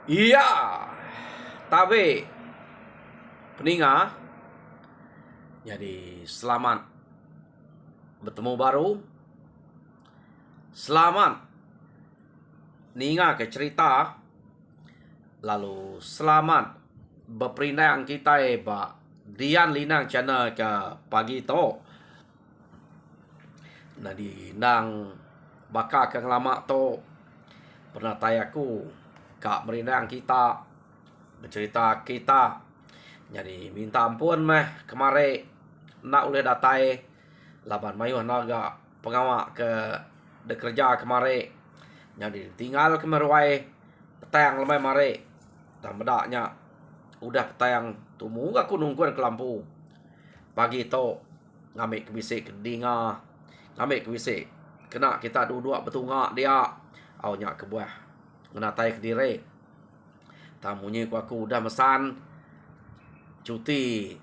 Iya, tapi peninga, jadi selamat bertemu baru. Selamat ninga ke cerita. Lalu selamat berperindang kita ba Dian Linang channel ke pagi to. Nadi nang baka ke lama to pernah tayaku kak merindang kita bercerita kita. Jadi minta ampun meh kemari nak boleh datai laban mayuh naga pengawak ke de kerja kemari. Jadi tinggal kemeruai petang lemai mari. Dan bedaknya udah petang tumu aku nungguan ke lampu. Pagi to ngambil kebisik kedinga. Ngambil kebisik kena kita dua-dua betungak dia. Awnya ke buah menatai ke diri. Tamunya aku udah mesan cuti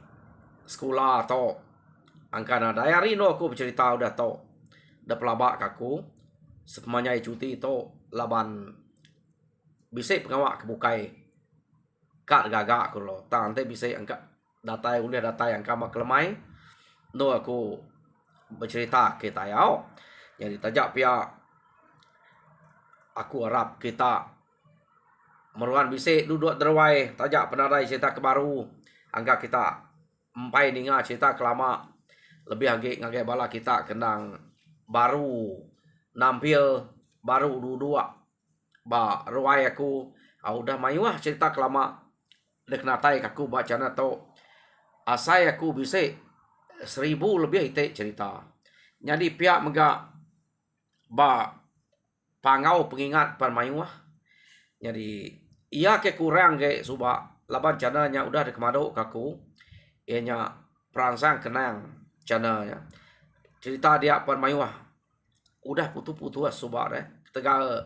sekolah to angkana dayari no aku bercerita udah to dah pelabak aku sepemanya cuti to laban bisik pengawak kebukai kak gagak aku lo tante bisik angka datai udah datai angka mak lemai no aku bercerita kita yao jadi tajak pia aku harap kita meruan bisik duduk derwai tajak penarai cerita kebaru angka kita empai ninga cerita kelama lebih agak bala kita kenang baru nampil baru dua ba ruai aku udah mayuah cerita kelama dek natai aku baca na to asai aku bisik 1000 lebih ite cerita jadi pihak mega ba pangau pengingat permayuah jadi ia ke kurang ke suba laban cananya udah dek mado kaku ianya perangsang kenang cananya cerita dia permayuah udah putus-putus suba deh tegal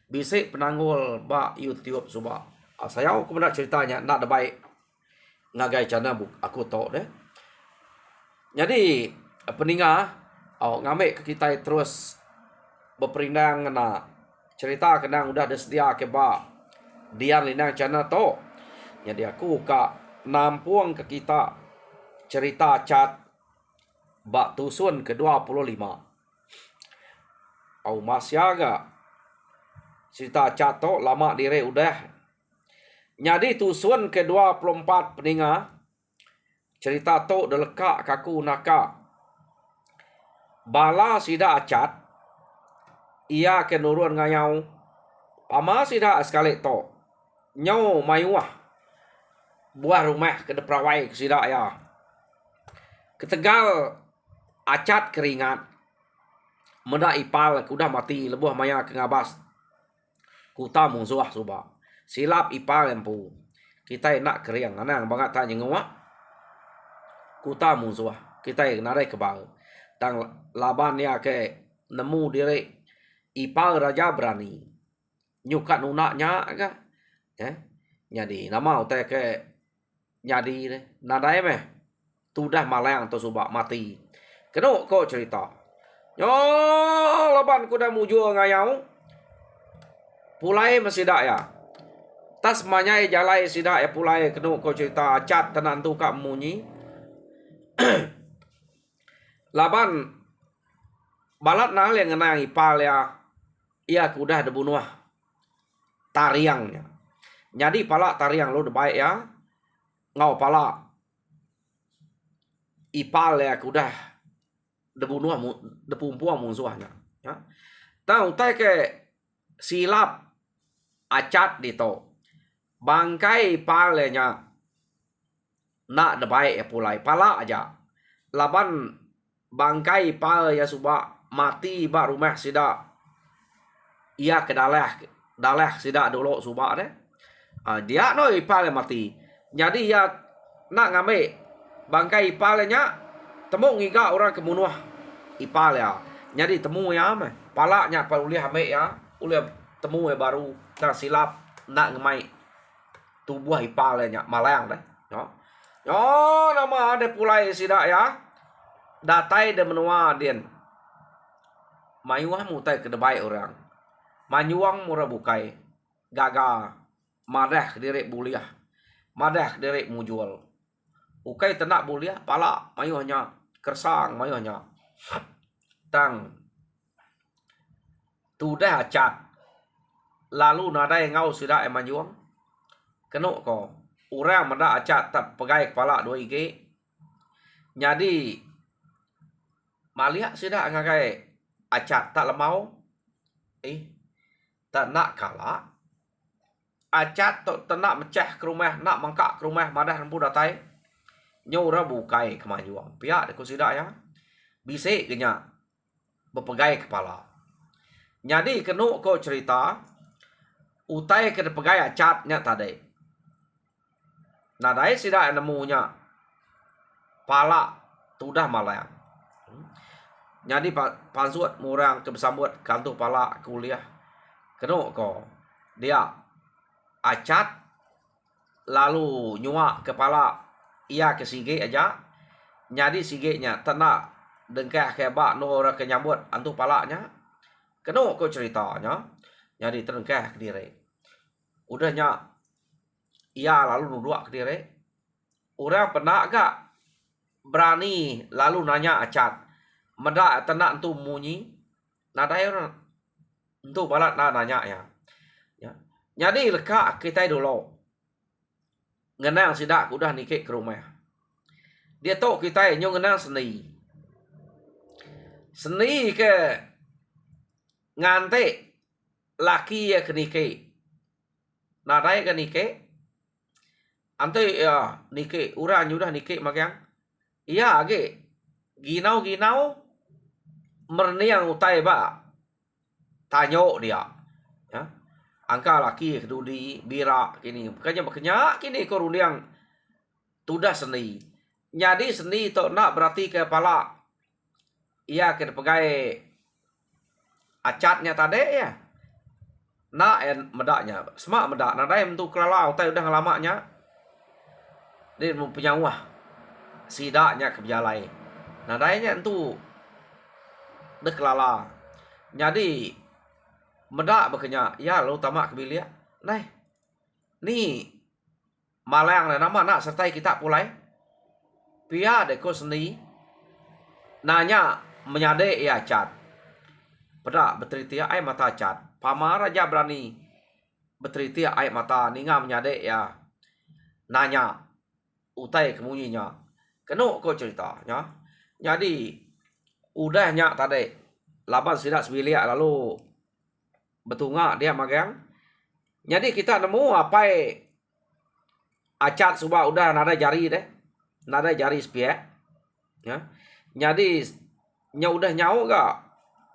bisik penanggul ba YouTube suba saya aku nak ceritanya nak ada baik ngagai cana aku tahu deh jadi peninga ngambil ke kita terus berperindang na cerita kenang udah ada sedia ke ba Dian Linang cana to jadi aku kak nampung ke kita cerita cat bak tusun ke-25 au masyaga cerita cat to lama dire udah jadi tusun ke-24 peninga cerita to deleka kaku naka bala sida acat ia ke nurun ngayau pama sida sekali to nyau mayuah buah rumah ke deprawai ke sida ya ketegal acat keringat menda ipal kudah mati lebuh maya ke ngabas kuta musuh suba silap ipal empu kita nak keriang anang banget tanya ngwa kuta musuh kita narai kebal tang laban ya ke nemu diri ipal raja berani nyukat nunaknya ka jadi nama utai ke jadi nadai meh tudah malang atau subak mati kena kau cerita yo laban kuda mujur ngayau pulai masih dak ya tas manyai jalai sidak ya pulai kena kau cerita cat tenan tu kak munyi laban balat nang yang ngenang ipal ya ia kudah debunuah tariangnya jadi pala tariang lo baik ya ngau pala ipal ya kudah debunuah depumpuang musuhnya ya tahu tai ke silap acat dito bangkai palenya nak de baik ya pulai pala aja laban bangkai pal ya suba mati ba rumah sida ia ke dalah sida dulu suba deh dia no ipal mati jadi ya nak ngambil bangkai ipalnya temu ngiga orang kemunuh ipal ya jadi temu ya meh palanya pa ulih ambil ya ulih temu ya baru nak silap nak ngemai tubuh ipalnya malang deh yo nama ada pulai sida ya datai de menua den mayuah mutai ke debai orang manyuang murah bukai gaga madah direk buliah, madah direk mujual. Ukai tenak buliah, pala mayuhnya, kersang mayuhnya. Tang tu dah acat, lalu nadai ngau sudah emanjuang. Kenuk ko, orang mendak acat tak pegai kepala 2 ige. Jadi maliak sudah ngagai acat tak lemau. Tak nak kalah. Acat tak nak mecah ke rumah, nak mangkak ke rumah madah rempu datai. Nyora bukai kemajuan. Pihak deku sudah ya. Bisik kenya berpegai kepala. Jadi kenuk ko cerita utai ke pegai acatnya tadi. Nadai sudah nemunya pala tudah malayang. Jadi pansut murang ke bersambut kantor pala kuliah. Kenuk ko dia acat lalu nyuak kepala ia ke sige aja. Jadi sigenya tenak dengkah ke bak nora ke nyambut antu palanya. Kenuk ko ceritanya. Jadi terengkah ke diri. Udahnya ia lalu nuduak ke diri. Orang pernah agak berani lalu nanya acat. Mendak tenak entu munyi. Nadai orang entu balat nanya ya. Jadi lekak kita dulu. Ngenang sidak udah nikik ke rumah. Dia tahu kita nyo ngenang seni. Seni ke ngante laki ya ke nikik. Nadai ke nikik. Ante ya nikik urang udah nikik makyang. Iya age ginau-ginau merniang utai ba tanyo dia. Ya. Angka laki kedudi bira kini. Bukannya makanya kini korundiang tudah seni. Jadi seni to nak berarti kepala. Ia ke pegai acatnya tadi ya. Nak medaknya. Semak medak. Nadai mentu kelala utai udah ngelamaknya. Dia punya wah. Sidaknya kebialai. Nadainya entu dek kelala. Jadi medak bekenya ya lo tamak kebilia. Nah. Ni malayang nama nak sertai kita pulai. Pia deko seni nanya menyade ya cat. Pedak beteritia ai mata cat. Pamar aja berani beteritia ai mata ninga menyade ya. Nanya utai kemunyinya. Kenuk ko ceritanya. Jadi udahnya tadi laban sidak sebilia lalu betungak dia magang. Jadi kita nemu apa acat subah udah nada jari deh. Nada jari sepiak. Ya. Jadi nya udah nyau gak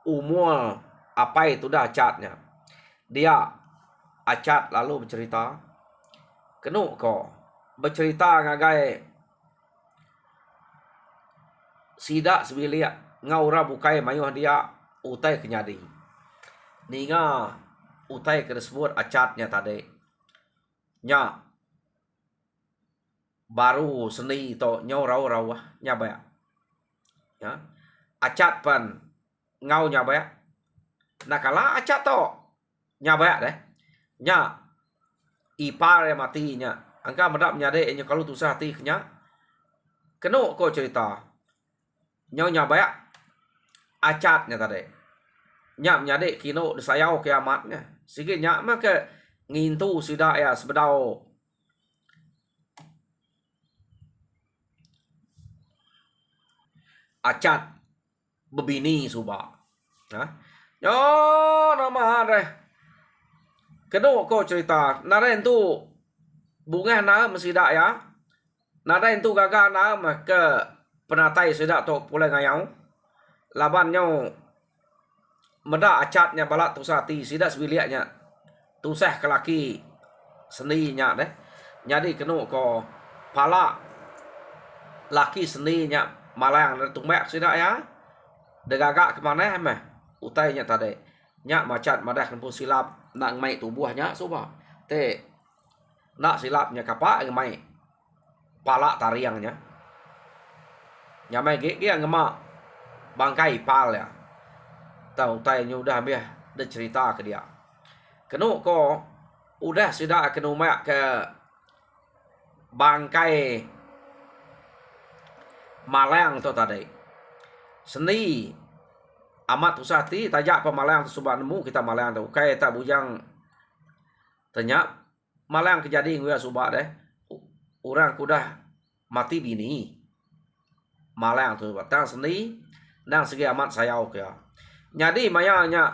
umur apa itu dah acatnya. Dia acat lalu bercerita. Kenuk ko bercerita ngagai sidak sebilia ngaura bukai mayuh dia utai kenyadi. Ninga utai keresebut acatnya tadi. Nya baru seni to nyau rau nyabaya. Ya. Acat pan ngau nyabaya. Nakala acat to nyabaya deh. Nya ipar yang matinya. Angka medap nyade nya kalau tusah hati kenya. Kenuk ko cerita. Nyau nyabaya acatnya tadi. Nyak nyade kino desayau kiamatnya. Sige nyak mah ke ngintu sidak ya sebedau. Acat bebini subak. Ha? Yo nama deh. Kenuk ko cerita. Naren tu bunga na mesidak ya. Naren tu gagal na mah ke penatai sidak tu pulai ngayau. Laban nyau medak acatnya balak tusati sidak sebiliaknya. Tusah ke laki seninya deh. Jadi kenuk ko pala laki seninya malang tumbak sidak ya. Degagak kemana mah utainya tadi. Nyak macat madah kempu silap nak mai tubuhnya suba. Te nak silapnya kapak ngemai pala tariangnya. Nyamai dia ngemak bangkai pal ya. Tahu tanya udah habis dia cerita ke dia. Kenuk ko udah sudah kena umak ke bangkai malang tu tadi. Seni amat usati tajak pemalang tu subah nemu kita malang tu. Kai tak bujang tenyak malang kejadi nguya subah deh. Orang kudah mati bini. Malang tu tang seni nang segi amat sayau kya. Jadi mayanya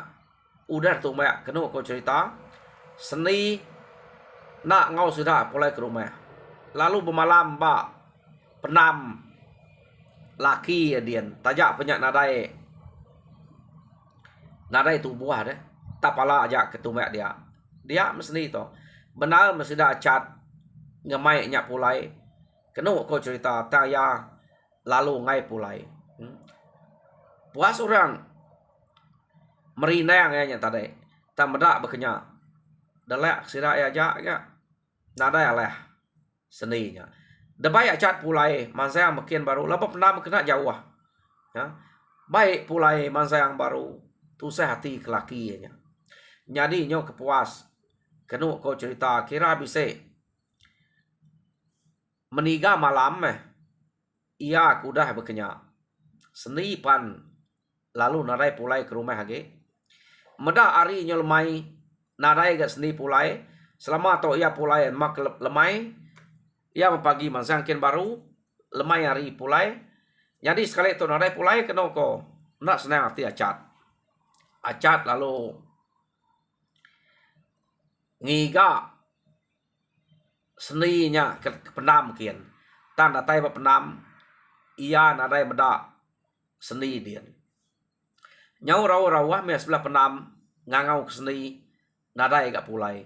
udah tu mak kena ko cerita seni nak ngau sudah pulai ke rumah. Lalu bermalam ba penam laki adian tajak penyak nadai tu buah deh. Tak pala ajak ke tumak dia. Dia mesti tu. Benar mesti dah cat ngemai nyak pulai. Kena ko cerita taya lalu ngai pulai. Puas orang merinang ya tadi. Tak medak berkenyak. Dalek sida ya jak ya. Nadai aleh seninya. Debai acat pulai mansayang makin baru. Lepas penam kena jauh. Ya. Baik pulai mansayang baru. Tusah hati kelakinya. Jadi nyo kepuas. Kena ko cerita kira bisa meniga malam ia kudah berkenyak. Seni pan lalu nadai pulai ke rumah lagi. Meda hari nyo lemai nadai ke seni pulai. Selama to ia pulai mak lemai. Ia pagi mansangkin baru lemai hari pulai. Jadi sekali tu nadai pulai kena ko nak senang hati acat. Acat lalu ngiga seninya ke penam kian. Tan datai ba penam ia nadai meda seni dia. Nyau rawa me sebelah penam ngangau ke seni nadai gak pulai.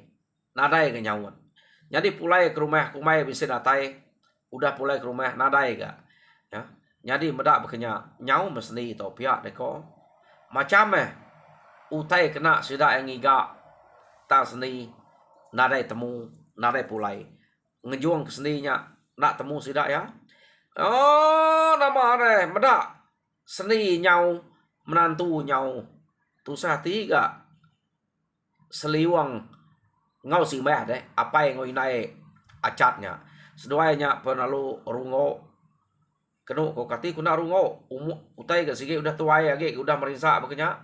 Nadai ke nyauan. Jadi pulai ke rumah kumai bisa datai udah pulai ke rumah nadai gak. Ya. Jadi meda berkenya nyau mesni to pihak deko. Macam utai kena sudah yang ngiga tang seni nadai temu nadai pulai. Ngejuang ke seninya nak temu sudah ya. Oh nama ada meda seni nyau menantu nyau tusah tiga seliwang ngau si meh deh apa yang ngoi nai acatnya seduanya penalu rungo kenu ko kati kuna rungo utai ke sige udah tuai lagi udah merisa bekenya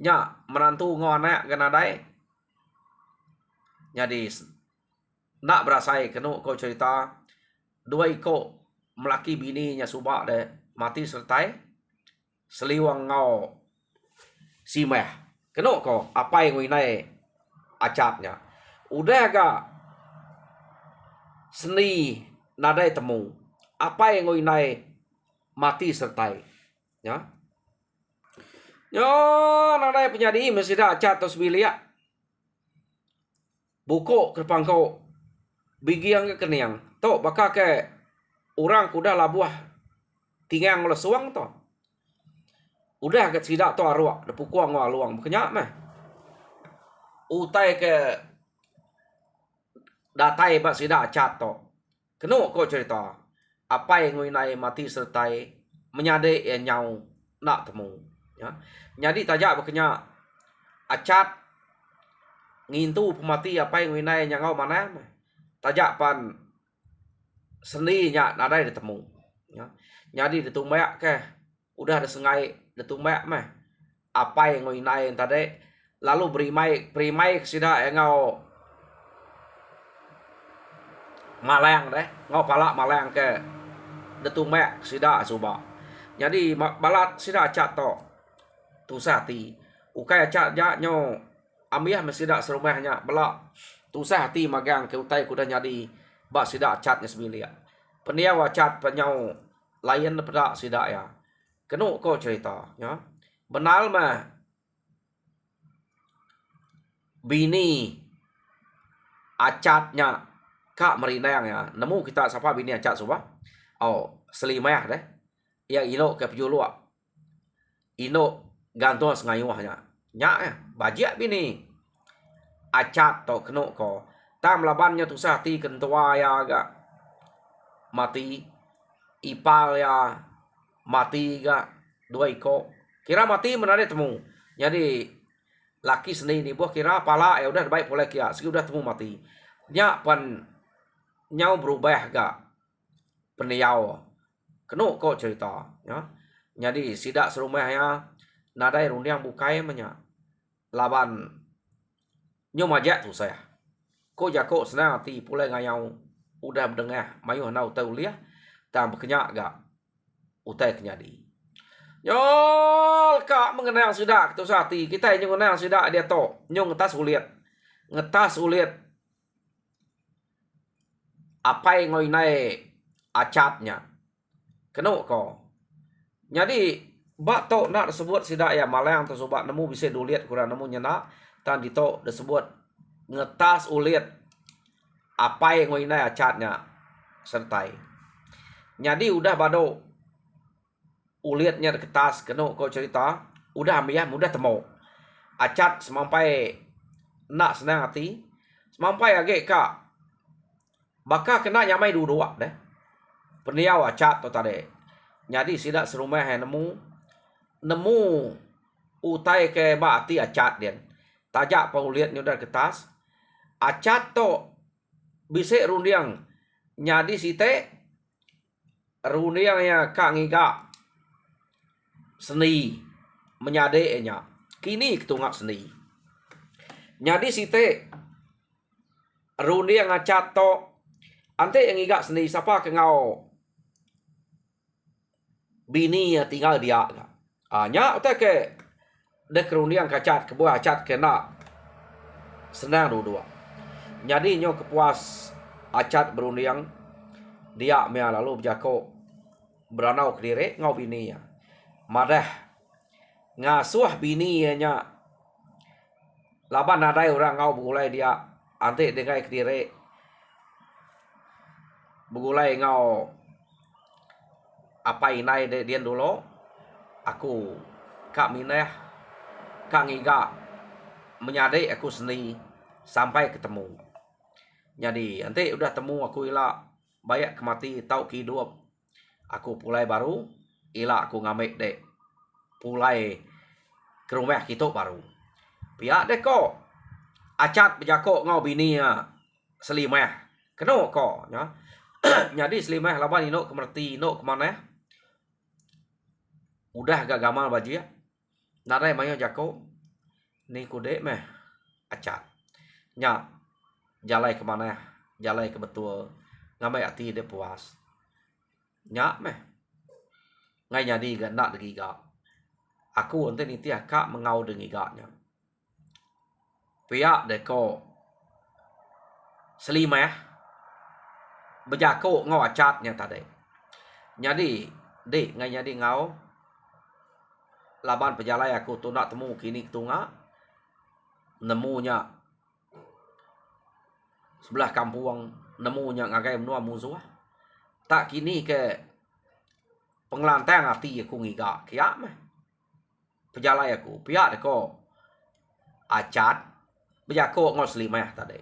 nya menantu ngau anak kena dai jadi nak berasai kenu ko cerita dua iko melaki bininya subak deh mati sertai seliwang ngau si meh kenu ko apa yang ngoi nai acatnya udah agak seni nadai temu apa yang ngoi nai mati sertai ya yo nadai penyadi mesti dah acat tos bilia buko ke pangko bigiang ke keniang to bakal ke orang kuda labuah tingang lesuang to udah ke sidak to arwah de pukuang luang bekenya meh utai ke datai ba sida acat to kenu ko cerita apa yang ngoi nai mati sertai menyade ya nyau nak temu ya jadi tajak bekenya acat ngintu pemati apa yang ngoi nai nyangau mana tajak pan seni nya nadai ditemu ya jadi ditumbak ke udah ada sengai ditumbak meh apa yang ngoi nai tadi lalu berimai sida engau malang deh ngau palak malang ke detumek sida suba jadi balat sida acat to tusati ukai acat ja nyo amiah mesida serumahnya belak tusah hati magang ke utai kuda jadi ba sida acatnya semilia penia wacat penyau layan pada sida ya kenu ko cerita ya benal mah bini acatnya kak merinang ya nemu kita siapa bini acat suba oh selimah deh yang ino ke pejulu ino gantung sengayuhnya nyak ya bajak bini acat to kenu ko tam labannya tu sati kentua ya agak mati ipal ya mati ga dua iko kira mati menade temu jadi laki seni ni buah kira pala ya udah baik boleh kia segi udah temu mati nya pan nyau berubah gak peniau kenu kok cerita ya jadi sidak serumah ya nadai rundiang bukai menya laban nyo majak tu saya ko jako senang hati pulai ngayau udah mendengar mayu hanau tau liah tam berkenyak gak utai kenyadi nyol kak mengenang sidak tu hati kita yang mengenang sidak dia to nyong ngetas ulit apa yang ngoi nai acatnya kenu ko jadi bak to nak disebut sidak ya malang tersebut nemu bisa duliat kurang nemu nyena tan dito disebut ngetas ulit apa yang ngoi nai acatnya sertai jadi udah bado ulitnya kertas kenu ko cerita udah ambil mudah temu acat semampai nak senang hati semampai agak kak bakal kena nyamai dua deh peniau acat to tadi jadi sidak serumah nemu utai ke bati acat dia tajak pauliat nyudar kertas acat to bisa rundiang nyadi site rundiang ya kak ngiga seni menyadainya kini ketungak seni nyadi site rundiang acat to ante yang ngiga seni siapa ke ngau bini ya tinggal dia nya utai ke dek rundiang kacat ke buah acat kena senang dua jadi nyo kepuas acat berundiang dia mea lalu berjako beranau ke diri ngau bini ya madah ngasuh bini nya laban nadai orang ngau begulai dia ante dengai ke diri begulai ngau apa inai dia dulu aku kak minah kak ngiga menyadai aku seni sampai ketemu jadi nanti udah temu aku ila banyak kemati tau hidup aku pulai baru ila aku ngamik dek pulai ke rumah kita baru pihak dek kok acat berjakok ngau bini selimah kena kok ya jadi selimah laban ino kemerti ino kemana udah gak gamal baji ya narai mayo jako ni kude meh acat nya jalai kemana jalai ke betul ngamai hati dia puas nya meh ngai jadi gak nak degi gak aku ente ni tiah kak mengau dengi gaknya pihak deko selimah berjako ngau acatnya tadi jadi dek ngai jadi ngau laban pejalai aku tu nak temu kini ketunga nemunya sebelah kampung nemunya ngagai menua musuh tak kini ke pengelantang hati aku ngiga kia meh pejalai aku pihak deko acat berjako ngau selimah tadi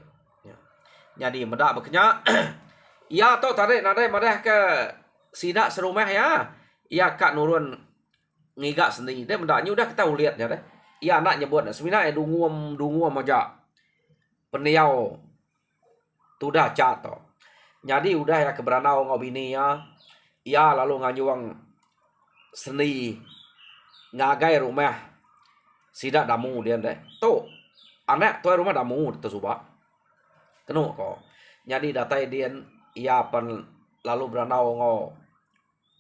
jadi medak berkenya ya to tadi nadai madah ke sidak serumah ya ia kak nurun ngigak sendiri dia mendaknya udah kita lihat ya deh iya anak nyebut sebenarnya dunguam aja peniau tu dah cato jadi udah ya keberanau ngobini ya iya lalu nganyuang seni ngagai rumah sidak damu dia deh tu anak tu rumah damu tersubak kenu kok jadi datai dia iya pan lalu beranau ngo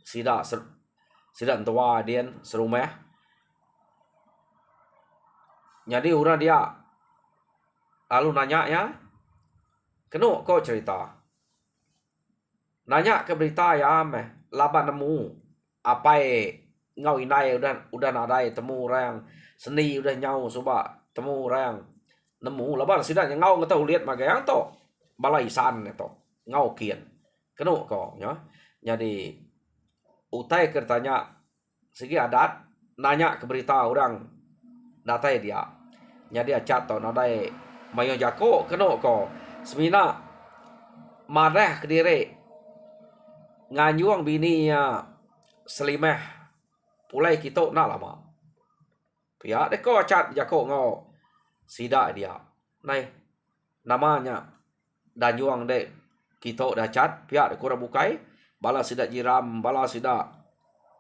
sidak tua dia serumah jadi orang dia lalu nanya ya kenu kok cerita nanya ke berita ya meh laban nemu apa ngau inai udah nadai temu orang seni udah nyau coba temu orang nemu laban sidak ngau ngau lihat magang to balai san to ngau kian kenu kok ya jadi utai kertanya segi adat nanya ke berita orang datai dia jadi acat to nadai mayo jako keno ko semina marah ke diri nganyuang bini selimah pulai kita nak lama pihak deko acat jako ngo Sida dia. Nay, namanya Danyuang dek kita dah cat pihak dek kurang bukai bala sida jiram bala sida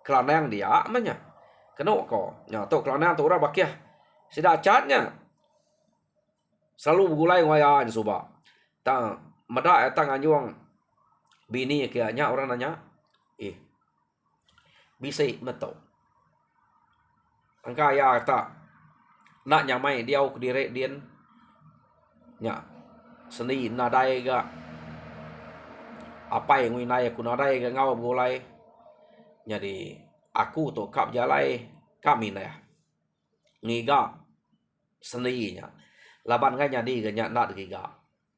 kelanang dia amanya kena ko nya to kelanang to ora bakiah sida catnya selalu bergulai wayan suba tang meda tang anyuang bini kianya orang nanya bisa meto angka ya tak nak nyamai dia ke direk dien nya seni nadai ga apa yang winai aku nadai ga ngau bergulai jadi aku tu kap jalai kami na ya ngiga seninya laban ngai jadi ga nya nak giga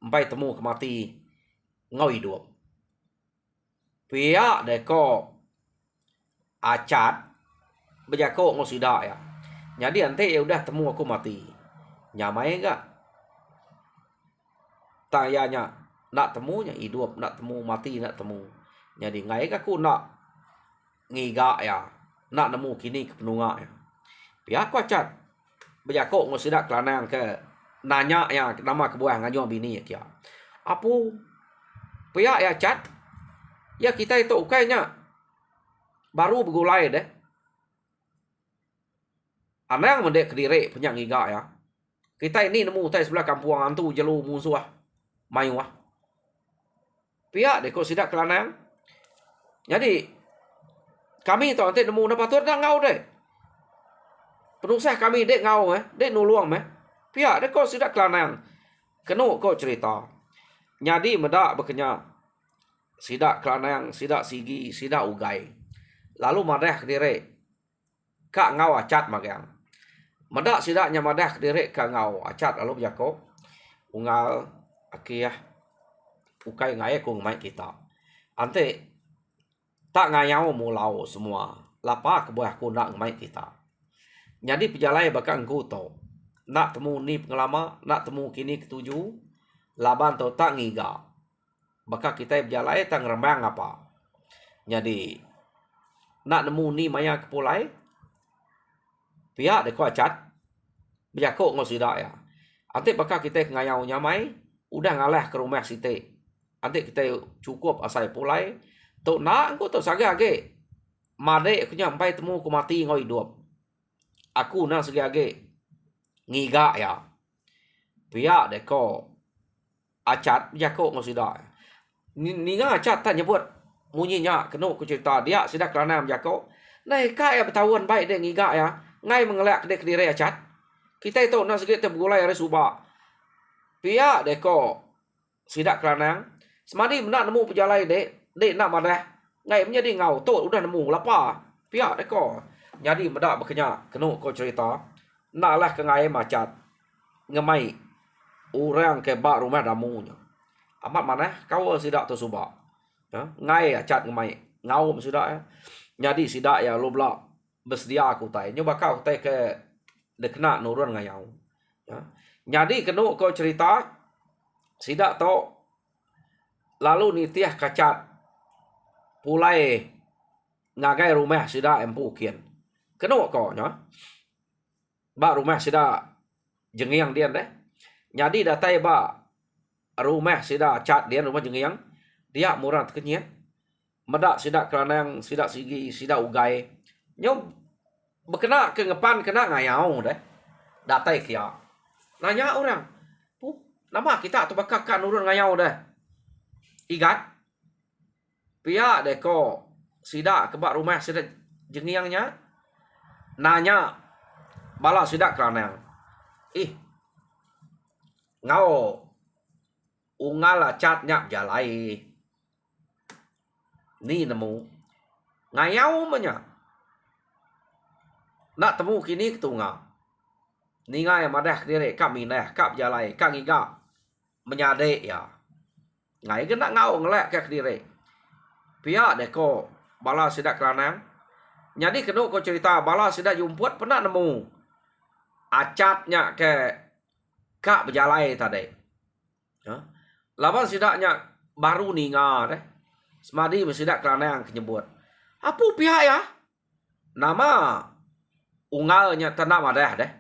empai temu ke mati ngau hidup pia de ko acat bejako ngau sida ya jadi ante ya udah temu aku mati nyamai ga tayanya nak temunya hidup nak temu mati nak temu jadi ngai ka ku nak ngiga ya nak nemu kini ke penunga ya pihak ku acat bejako ngau sida kelanang ke nanya ya nama kebuah nganyong bini ya kia apu pihak ya cat ya kita itu ukainya baru bergulai deh anang mendek kediri punya ngiga ya kita ini nemu tai sebelah kampung antu jelu musuh mayu pihak dek kok sidak kelanang jadi kami tu nanti nemu napa tu dah ngau deh penusah kami dek ngau dek nuluang pihak dek kok sidak kelanang kenu kok cerita jadi medak berkenya sidak kelanang sidak sigi sidak ugai lalu madah kediri kak ngau acat magyang medak sidaknya madah kediri kak ngau acat lalu jako unggal akiah ukai ngai ku mai kita ante tak ngayau mulau semua lapa kebuah ku nak mai kita jadi pejalai bakang ku to nak temu ni pengelama nak temu kini ketujuh laban to tak ngiga baka kita pejalai tang rembang apa jadi nak nemu ni maya kepulai pihak de ko acat bejako ngau sida ya ante baka kita ngayau nyamai udah ngalah ke rumah site ante kita cukup asai pulai tu nak aku tu saga age made aku nyampai temu ku mati ngau hidup aku na segi age ngiga ya pihak de ko acat bejako ngau sida ni nga acat tak nyebut munyinya kena ku cerita dia sidak kelana bejako nai ka ya bertahun baik de ngiga ya ngai mengelak de kediri acat kita itu na segi terbulai hari suba pihak deko sidak kelanang semadi nak nemu pejalai dek nak madah ngai menjadi ngau tu udah nemu lapa pihak deko jadi medak berkenya kenu ko cerita naklah ke ngai macat ngemai orang ke bak rumah damunya amat mana kau sidak tu suba ya ngai acat ngemai ngau sidak ya jadi sidak ya lo blak bersedia aku tai nyoba kau tai ke dekna nurun ngayau ya jadi kenu kau cerita sidak to lalu nitiah kacat pulai ngagai rumah sidak empu kian kenu kau nya ba rumah sidak jengiang dian deh jadi datai ba rumah sidak cat dian rumah jengiang dia murah kenyet medak sidak kelanang sidak sigi sidak ugai nyom berkena ke ngepan kena ngayau deh datai kia nanya orang nama kita tu bakal kan urun ngayau dah igat pihak deko sidak kebak rumah sidak jengiangnya nanya bala sidak kelanang ngau ungal acat nyap jalai ni nemu ngayau menya nak temu kini ketunga ni ngai madah diri kami nah kap jalai kang iga menyade ya ngai ke nak ngau ngelak ke diri pihak deko bala sidak kelanang jadi kenu ko cerita bala sidak jumput pernah nemu acatnya ke kak berjalai tadi ya laban sidaknya baru ninga deh semadi sidak kelanang kenyebut apa pihak ya nama ungalnya tanah madah deh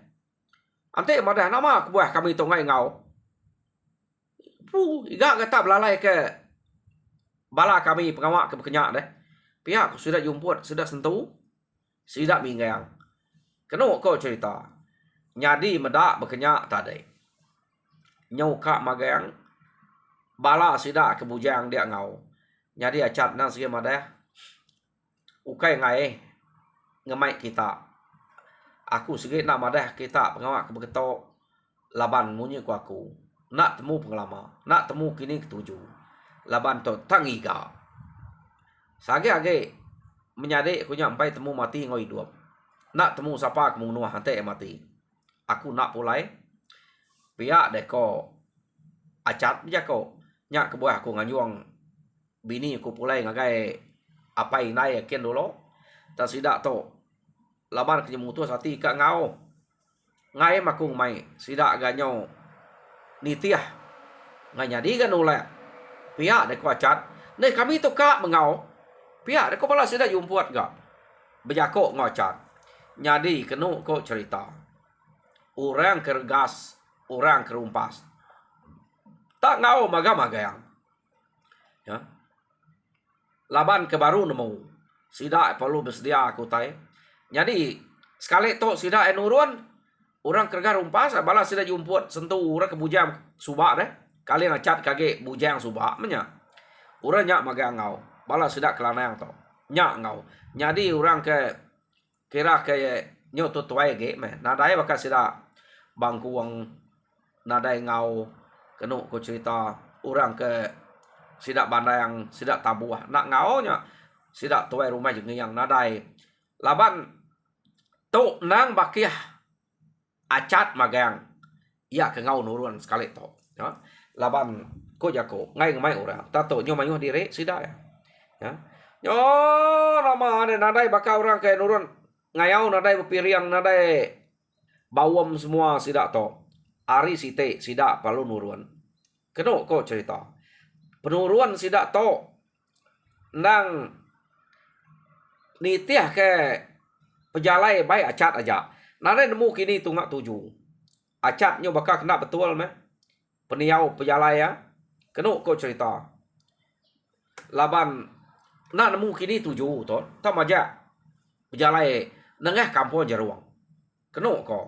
Ante madah nama kebuah kami tu ngai ngau. Iga kata belalai ke bala kami pengawak ke berkenyak deh. Pihak sudah jumput, sudah sentuh, sudah minggang. Kena kau cerita. Nyadi medak berkenyak tadi. Nyau kak magang. Bala sudah kebujang dia ngau. Nyadi acat nang segi madah. Ukai ngai ngemai kita. Aku segi nak madah kita pengawak ke berketok. Laban munyi ku aku. Nak temu pengalaman. Nak temu kini ketujuh. Laban tu tangiga. Sage-age menyadik aku nyampai temu mati ngoi hidup. Nak temu siapa aku nuah hantai mati. Aku nak pulai. Pihak deko acat bija ko. Nyak kebuah aku nganyuang bini aku pulai ngagai apa inai ken dulu. Tak sidak to. Laban kenyemutu sati kak ngau. Ngai makung mai sidak ganyo nitiah. Nganyadi kan ulai. Pihak deko acat. Nih kami tu kak mengau. Pihak deko bala sidak jumpuat gak. Berjakok ngocat. Nyadi kenu ko cerita. Orang kergas, orang kerumpas. Tak ngau magam-magayang. Ya. Laban ke baru nemu. Sidak perlu bersedia aku tay. Jadi sekali tu sidak nurun. Orang kergas rumpas. Bala sidak jumput sentuh orang kebujang subak deh. Kali ngacat kage bujang subak menya. Orang nyak magang ngau. Bala sidak kelanang tu. Nyak ngau. Jadi orang ke kira ke nyoto tuai ge me. Nadai bakal sidak bangkuang nadai ngau. Kenu ko cerita orang ke sidak bandai yang sidak tabuah. Nak ngau nya sidak tuai rumah jeung yang nadai. Laban tu nang bakiah acat magang. Ia ke ngau nurun sekali tu. Ya. Laban ko jako ngai ngamai orang. Tato nyo mayuh dire sidak ya. Ya. Nyo nama ada nadai bakal orang ke nurun ngayau nadai bepiriang nadai bawam semua sidak to. Ari site sidak palu nurun. Keno ko cerita. Penuruan sidak to nang nitiah ke pejalai baik acat aja. Nadai nemu kini tungak tujuh. Acatnya bakal kena betul meh. Peniau pejalai ya. Keno ko cerita. Laban nak nemu kini tujuh to. Tak maja pejalai nengah kampung Jeruang. Keno ko.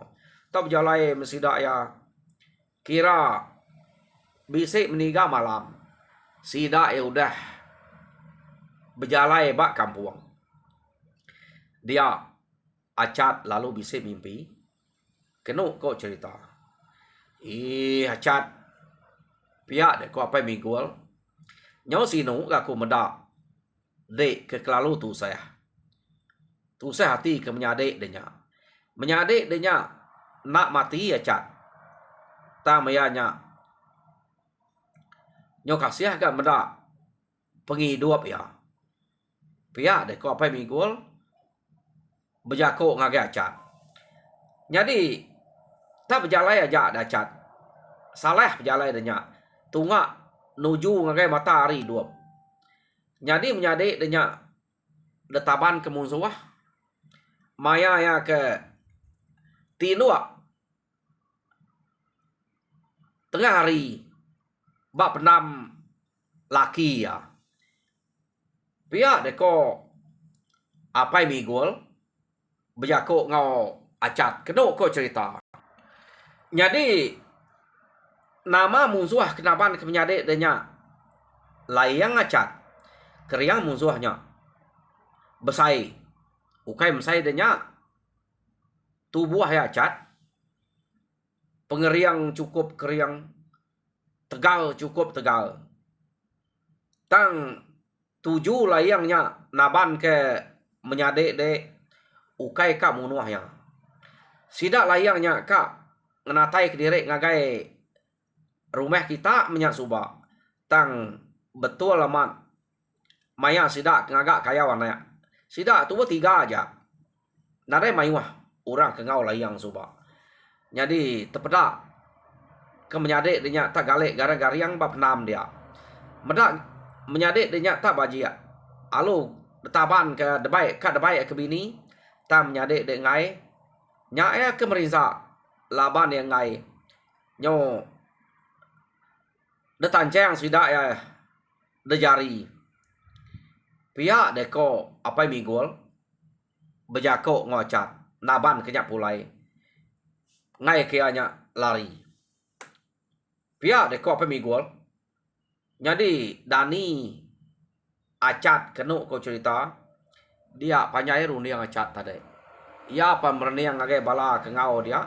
Tak pejalai mesidak ya. Kira bisik meniga malam. Sidak ya udah berjalai bak kampung. Dia acat lalu bisik mimpi. Keno ko cerita. Acat. Pihak dek ko apa minggual. Nyaw sinu aku medak. Dek ke kelalu tu saya. Tu saya hati ke menyadik denya. Menyadik denya nak mati acat. Ta mayanya. Nyo kasih kan medak penghidup ya. Pihak dek ko apa minggual. Berjakok ngagai acat. Jadi tak berjalai aja ada acat. Salah berjalai denya. Tungak nuju ngagai matahari duap. Jadi menyadik denya detaban ke musuh. Maya ya ke tinuak. Tengah hari bak penam laki ya. Pihak deko apa migul berjakok ngau acat. Kena ko cerita. Jadi nama musuh kenapan ke menyadik denya layang acat. Keriang musuhnya besai. Ukai mesai denya tubuh ya acat. Pengeriang cukup keriang. Tegal cukup tegal. Tang tujuh layangnya naban ke menyadik de ukai kak munuahnya. Sidak layangnya kak ngenatai ke direk ngagai rumah kita menyak subak. Tang betul amat. Maya sidak ngagak kaya warna. Sidak tu tiga aja. Nadai mayuah orang ke ngau layang subak. Jadi tepedak ke menyadik dia tak galek garang-garang bab enam dia. Medak menyadik dia tak bajia. Alu taban ke debai ke bini tak menyadik de ngai. Nya ke merinza laban yang ngai nyo de tancang sida ya de jari pihak deko apa migol bejako ngocat naban kenyak pulai ngai kianya lari pihak deko apa migol jadi Dani acat kenu ko cerita dia panyai runi yang acat tadi ia pemberni yang ngagai bala kengau dia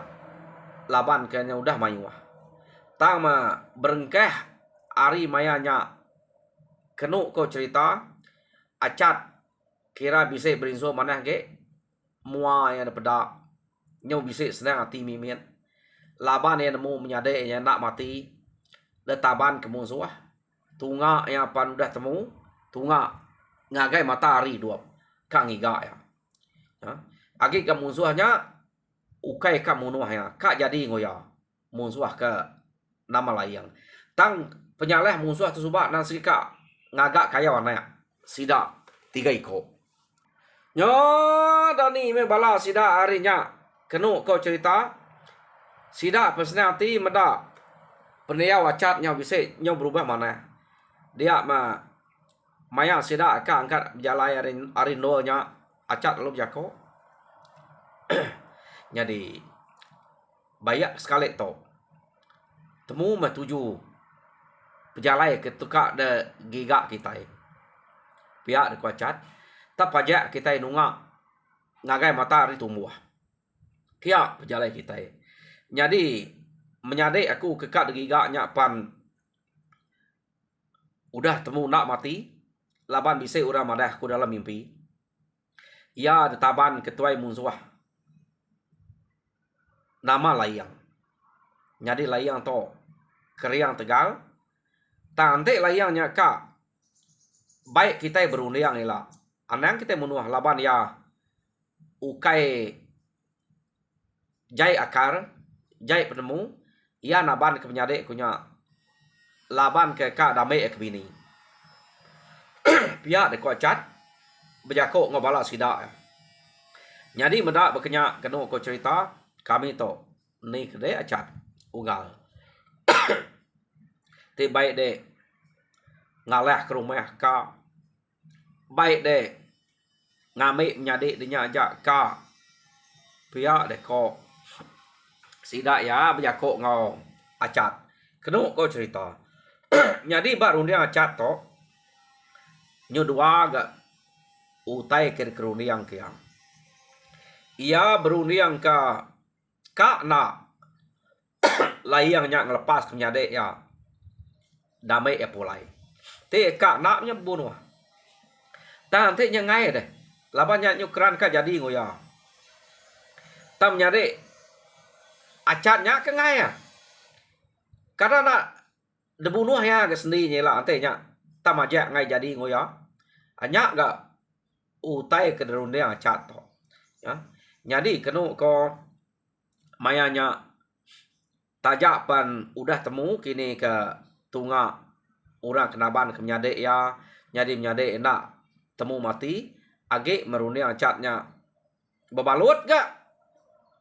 laban kenya udah mayuah tama berengkeh ari mayanya kenu ko cerita acat kira bisa berinso manah ge mua yang pada nyo bisa senang hati mimin laban yang nemu menyade yang nak mati letaban ke musuh tunga yang pan udah temu tunga ngagai matahari dua kang iga ya agi ke musuhnya ukai ka munuhnya kak jadi ngoya musuh ke nama layang tang penyaleh musuh tersebut nasi kak ngagak kaya warna sida 3 iko nyo Dani me bala sida harinya kenu kau cerita sida personality meda penaya wacatnya bisa nyo berubah mana dia maya sida ka angkat jalai arindo-nya acat lu jako jadi banyak sekali to temu mah 7 pejalai ketuka de giga kita pihak de kuacat tak pajak kita nunga ngagai matahari tumbuh kia pejalai kita jadi menyadai aku kekak de giganya pan udah temu nak mati laban bisa urang madah aku dalam mimpi ia detaban ketuai musuh nama layang jadi layang to keriang tegal tante layangnya kak baik kita berundang ila anang kita menuah laban ya ukai jai akar jai penemu ia naban ke penyadek kunya laban ke kak damai ke bini pihak de kuacat berjakok ngobala sida jadi meda berkenyak kenu ko cerita kami to ni kede acat ugal te baik de ngalah ke rumah ka baik de ngame menyade denya aja ka pihak de ko sida ya berjakok ngau acat kenu ko cerita jadi baru dia acat to nyu dua ga utai ke keruniang kiang ia beruniang ka kak na layangnya ngelepas kenyade ya damai ya pulai te kak na nya bunuh tan te nya ngai deh labannya nyukran ka jadi ngoya tam nyade acatnya ke ngai ya karena nak debunuh ya ke sendi nyela ante nya tam aja ngai jadi ngoya anya ga utai ke derunde acat to ya jadi kenu ko mayanya tajak pan udah temu kini ke tunga orang kenaban ke menyade ya jadi menyade enak temu mati age meruni acatnya bebalut gak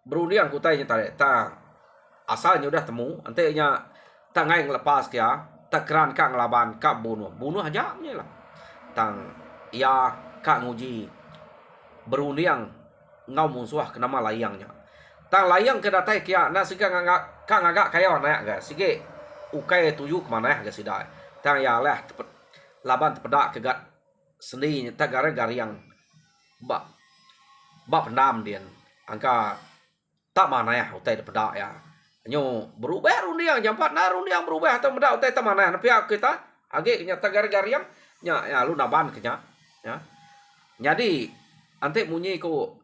beruni yang kutai tadi ta asalnya udah temu antenya tangai ngelepas ya tak keran kang laban kak bunuh aja lah tang ya kak nguji beruni yang ngau musuh ke nama layangnya tang layang ke datai kia na sika ngagak kaya warna ga sige ukai tuju ke mana ga sidai tang ya lah laban tepedak ke gat sendi ta gariang ba pendam dian angka tak mana ya utai tepedak ya nyo berubah rundiang jampat na rundiang berubah atau medak utai ta mana na pihak kita age nya ta gariang nya ya lu naban kenya ya jadi ante munyi ko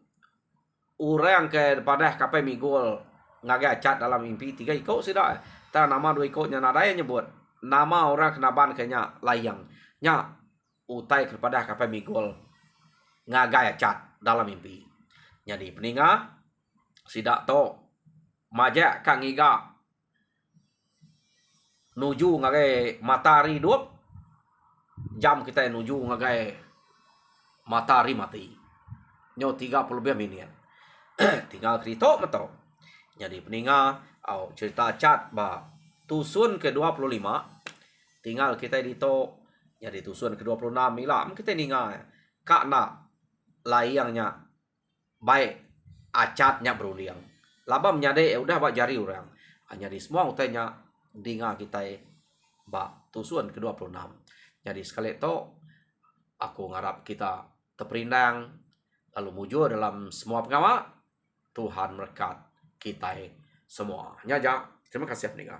orang ke pada kapai migol ngagai acat dalam mimpi 3 ikut sida ta nama 2 ikutnya nadai nyebut nama orang kenaban kenya layang nya utai kepada kapai migol ngagai acat dalam mimpi jadi peninga sida to majak kang iga nuju ngagai matahari 2 jam kita nuju ngagai matahari mati nyo 30 menit tinggal krito meto Jadi peninga cerita cat ba tusun ke-25 tinggal kita dito jadi tusun ke-26 ila kita ninga kak na layangnya baik acatnya beruliang labam nyade udah bak jari orang hanya di semua utanya dinga kita ba tusun ke-26. Jadi sekali itu aku ngarap kita terperindang lalu mujur dalam semua pengawa Tuhan berkat kita semua. Nyaja, terima kasih peninga.